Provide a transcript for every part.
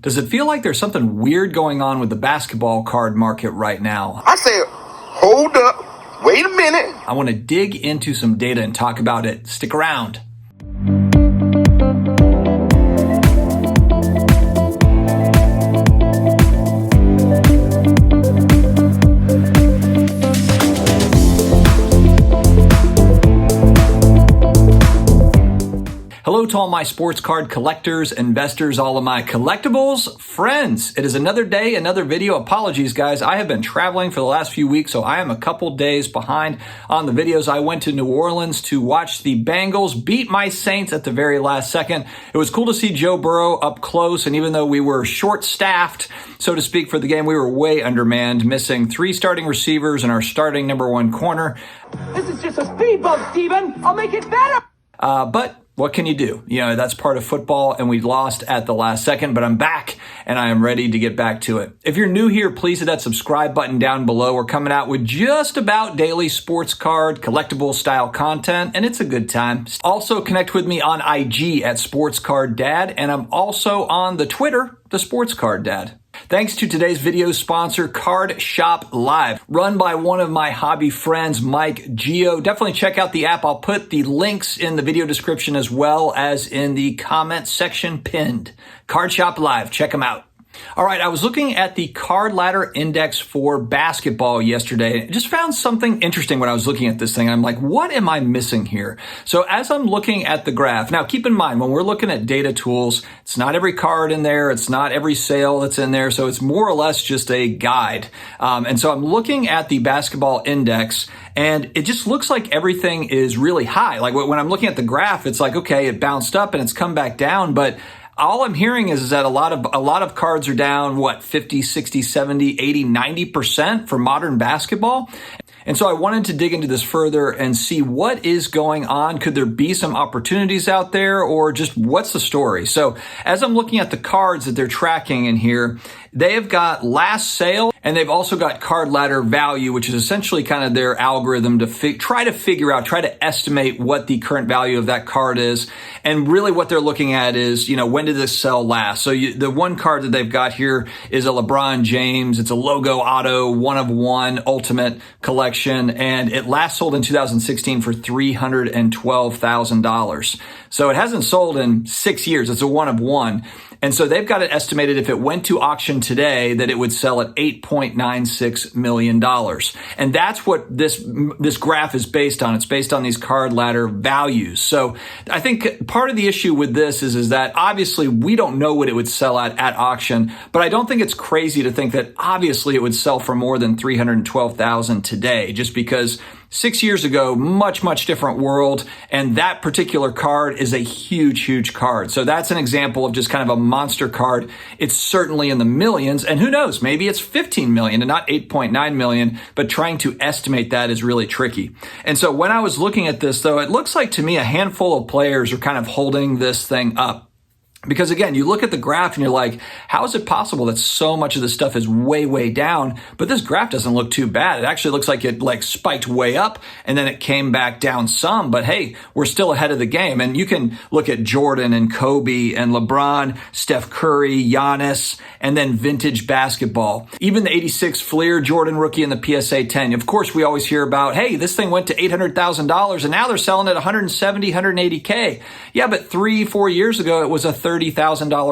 Does it feel like there's something weird going on with the basketball card market right now? I said, hold up, wait a minute. I want to dig into some data and talk about it. Stick around. Hello to all my sports card collectors, investors, all of my collectibles friends. It is another day, another video. Apologies, guys. I have been traveling for the last few weeks, so I am a couple days behind on the videos. I went to New Orleans to watch the Bengals beat my Saints at the very last second. It was cool to see Joe Burrow up close, and even though we were short-staffed, so to speak, for the game, we were way undermanned, missing 3 starting receivers and our starting number 1 corner. This is just a speed bump, Steven. I'll make it better. But what can you do? You know, that's part of football, and we lost at the last second, but I'm back and I am ready to get back to it. If you're new here, please hit that subscribe button down below. We're coming out with just about daily sports card, collectible style content, and it's a good time. Also connect with me on IG at SportsCardDad, and I'm also on the Twitter, the SportsCardDad. Thanks to today's video sponsor, Card Shop Live, run by one of my hobby friends, Mike Gio. Definitely check out the app. I'll put the links in the video description as well as in the comment section pinned. Card Shop Live, check them out. All right, I was looking at the card ladder index for basketball yesterday. I just found something interesting when I was looking at this thing. I'm like, what am I missing here? So as I'm looking at the graph, now keep in mind, when we're looking at data tools, it's not every card in there. It's not every sale that's in there. So it's more or less just a guide. And so I'm looking at the basketball index, and it just looks like everything is really high. Like when I'm looking at the graph, it's like, okay, it bounced up and it's come back down, but all I'm hearing is that a lot of cards are down, 50, 60, 70, 80, 90% for modern basketball. And so I wanted to dig into this further and see what is going on. Could there be some opportunities out there, or just what's the story? So as I'm looking at the cards that they're tracking in here, they have got last sale, and they've also got card ladder value, which is essentially kind of their algorithm to try to estimate what the current value of that card is. And really what they're looking at is, you know, when did this sell last? So the one card that they've got here is a LeBron James. It's a logo auto, 1 of 1 ultimate collection, and it last sold in 2016 for $312,000. So it hasn't sold in 6 years. It's a 1 of 1. And so they've got it estimated if it went to auction today that it would sell at $8.96 million. And that's what this graph is based on. It's based on these card ladder values. So I think part of the issue with this is that obviously we don't know what it would sell at auction, but I don't think it's crazy to think that obviously it would sell for more than $312,000 today, just because 6 years ago, much different world. And that particular card is a huge card. So that's an example of just kind of a monster card. It's certainly in the millions, and who knows, maybe it's 15 million and not 8.9 million, but trying to estimate that is really tricky. And so when I was looking at this, though, it looks like to me a handful of players are kind of holding this thing up. Because again, you look at the graph and you're like, how is it possible that so much of this stuff is way down, but this graph doesn't look too bad? It actually looks like it spiked way up and then it came back down some, but hey, we're still ahead of the game. And you can look at Jordan and Kobe and LeBron, Steph Curry, Giannis, and then vintage basketball. Even the 86 Fleer Jordan rookie and the PSA 10. Of course, we always hear about, hey, this thing went to $800,000 and now they're selling it $170, $180K. Yeah, but 3-4 years ago, it was a $30,000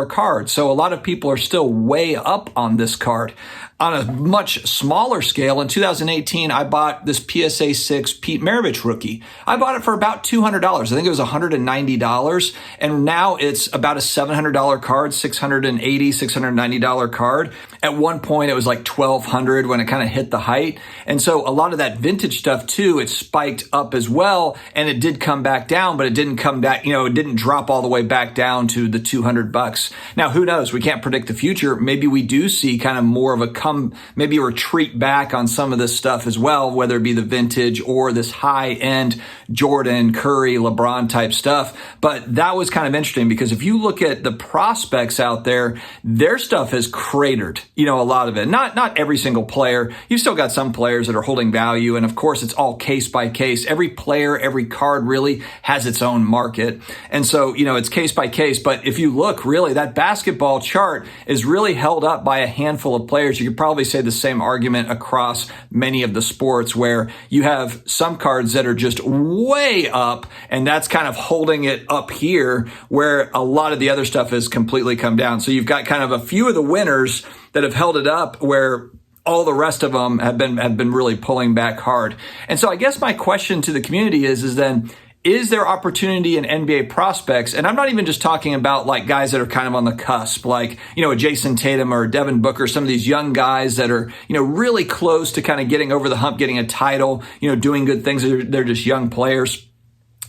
card. So a lot of people are still way up on this card. On a much smaller scale, in 2018, I bought this PSA 6 Pete Maravich rookie. I bought it for about $200. I think it was $190. And now it's about a $700 card, $680, $690 card. At one point, it was like $1,200 when it kind of hit the height. And so a lot of that vintage stuff too, it spiked up as well. And it did come back down, but it didn't come back, it didn't drop all the way back down to the $200. Now, who knows? We can't predict the future. Maybe we do see kind of more of a comeback maybe retreat back on some of this stuff as well, whether it be the vintage or this high-end Jordan, Curry, LeBron type stuff. But that was kind of interesting because if you look at the prospects out there, their stuff has cratered, a lot of it. Not every single player. You've still got some players that are holding value. And of course, it's all case by case. Every player, every card really has its own market. And so, it's case by case. But if you look, really, that basketball chart is really held up by a handful of players. You could probably say the same argument across many of the sports where you have some cards that are just way up, and that's kind of holding it up here where a lot of the other stuff has completely come down. So you've got kind of a few of the winners that have held it up where all the rest of them have been really pulling back hard. And so I guess my question to the community is then, is there opportunity in NBA prospects? And I'm not even just talking about like guys that are kind of on the cusp, like, a Jason Tatum or Devin Booker, some of these young guys that are, really close to kind of getting over the hump, getting a title, doing good things. They're just young players.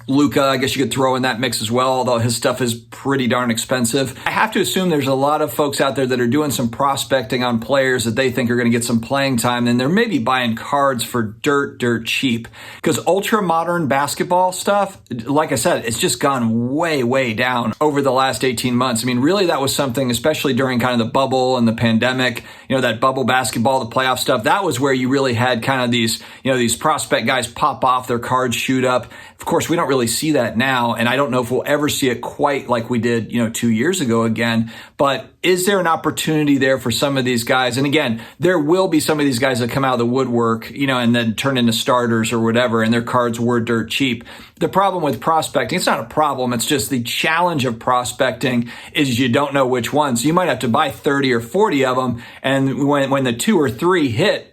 Luka, I guess you could throw in that mix as well, although his stuff is pretty darn expensive. I have to assume there's a lot of folks out there that are doing some prospecting on players that they think are going to get some playing time, and they're maybe buying cards for dirt cheap. Because ultra modern basketball stuff, like I said, it's just gone way down over the last 18 months. I mean, really that was something, especially during kind of the bubble and the pandemic, that bubble basketball, the playoff stuff, that was where you really had kind of these prospect guys pop off, their cards shoot up. Of course, we don't really see that now, and I don't know if we'll ever see it quite like we did, 2 years ago again. But is there an opportunity there for some of these guys? And again, there will be some of these guys that come out of the woodwork, and then turn into starters or whatever, and their cards were dirt cheap. The problem with prospecting, it's not a problem, it's just the challenge of prospecting is you don't know which ones. You might have to buy 30 or 40 of them, and when the 2 or 3 hit,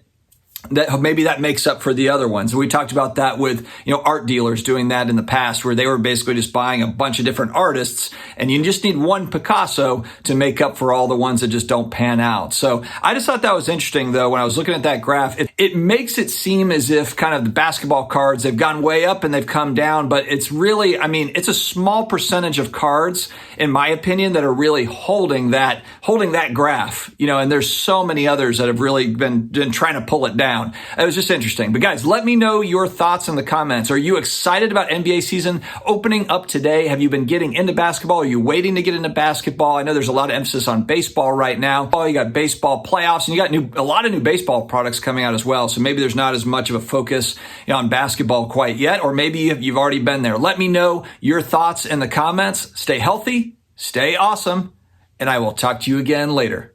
that maybe that makes up for the other ones. We talked about that with, art dealers doing that in the past, where they were basically just buying a bunch of different artists, and you just need one Picasso to make up for all the ones that just don't pan out. So I just thought that was interesting, though, when I was looking at that graph. It makes it seem as if kind of the basketball cards, they've gone way up and they've come down, but it's really, it's a small percentage of cards, in my opinion, that are really holding that graph, and there's so many others that have really been trying to pull it down. It was just interesting. But guys, let me know your thoughts in the comments. Are you excited about NBA season opening up today? Have you been getting into basketball? Are you waiting to get into basketball? I know there's a lot of emphasis on baseball right now. Oh, you got baseball playoffs, and you got a lot of new baseball products coming out as well. So maybe there's not as much of a focus on basketball quite yet, or maybe you've already been there. Let me know your thoughts in the comments. Stay healthy, stay awesome, and I will talk to you again later.